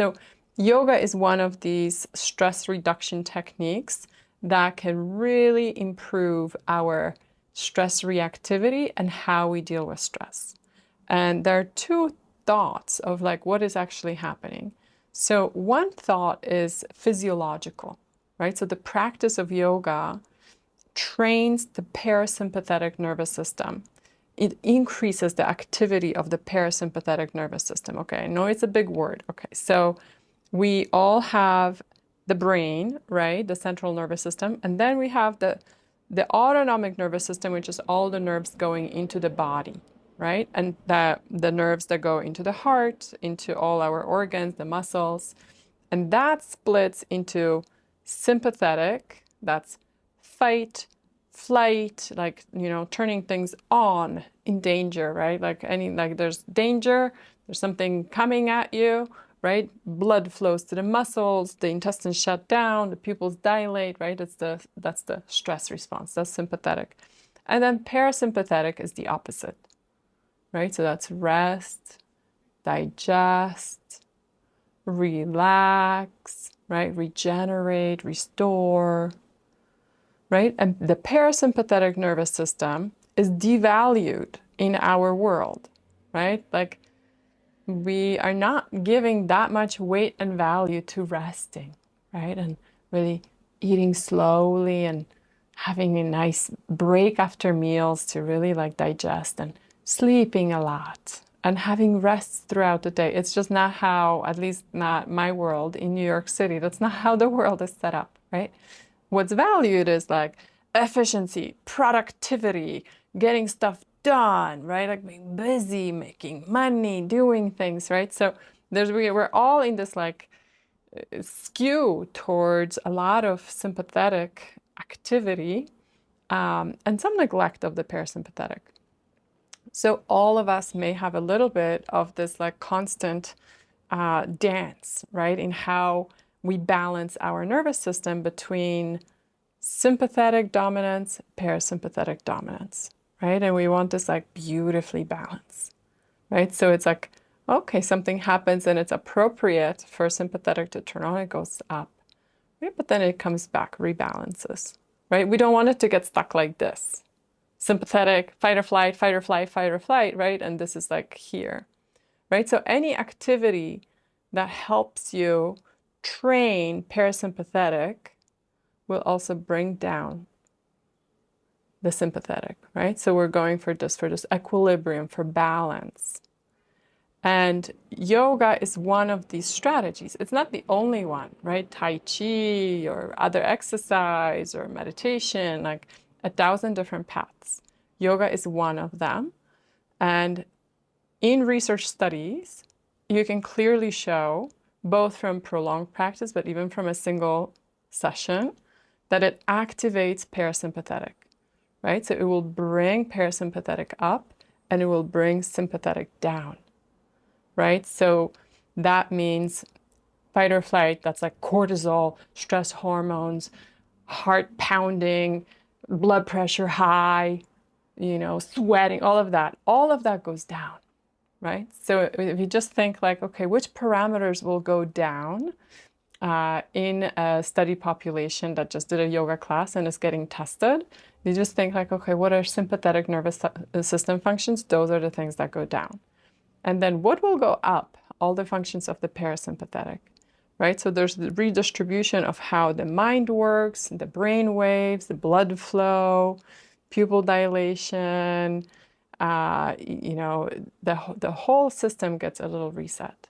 So yoga is one of these stress reduction techniques that can really improve our stress reactivity and how we deal with stress. And there are two thoughts of like what is actually happening. So one thought is physiological, right? So the practice of yoga trains the parasympathetic nervous system. It increases the activity of the parasympathetic nervous system. Okay, I know it's a big word. Okay, so we all have the brain, right? The central nervous system. And then we have the autonomic nervous system, which is all the nerves going into the body, right? And the nerves that go into the heart, into all our organs, the muscles. And that splits into sympathetic, that's fight, flight, like, turning things on in danger, right? Like there's danger, there's something coming at you, right? Blood flows to the muscles, the intestines shut down, the pupils dilate, right? That's the stress response. That's sympathetic. And then parasympathetic is the opposite, right? So that's rest, digest, relax, right? Regenerate, restore, right? And the parasympathetic nervous system is devalued in our world, right? Like we are not giving that much weight and value to resting, right? And really eating slowly and having a nice break after meals to really like digest, and sleeping a lot and having rests throughout the day. It's just not how, at least not my world in New York City, that's not how the world is set up, right? What's valued is like efficiency, productivity, getting stuff done, right? Like being busy, making money, doing things, right? So we're all in this like skew towards a lot of sympathetic activity, and some neglect of the parasympathetic. So all of us may have a little bit of this like constant dance, right? In how we balance our nervous system between sympathetic dominance, parasympathetic dominance, right? And we want this like beautifully balanced, right? So it's like, okay, something happens and it's appropriate for sympathetic to turn on, it goes up, right? But then it comes back, rebalances, right? We don't want it to get stuck like this. Sympathetic, fight or flight, fight or flight, fight or flight, right? And this is like here, right? So any activity that helps you train parasympathetic will also bring down the sympathetic, right? So we're going for this equilibrium, for balance. And yoga is one of these strategies. It's not the only one, right? Tai Chi or other exercise or meditation, like 1,000 different paths. Yoga is one of them. And in research studies, you can clearly show, both from prolonged practice, but even from a single session, that it activates parasympathetic, right? So it will bring parasympathetic up and it will bring sympathetic down, right? So that means fight or flight, that's like cortisol, stress hormones, heart pounding, blood pressure high, sweating, all of that goes down, right? So if you just think like, okay, which parameters will go down in a study population that just did a yoga class and is getting tested, you just think like, okay, what are sympathetic nervous system functions? Those are the things that go down. And then what will go up? All the functions of the parasympathetic, right? So there's the redistribution of how the mind works, the brain waves, the blood flow, pupil dilation, the whole system gets a little reset.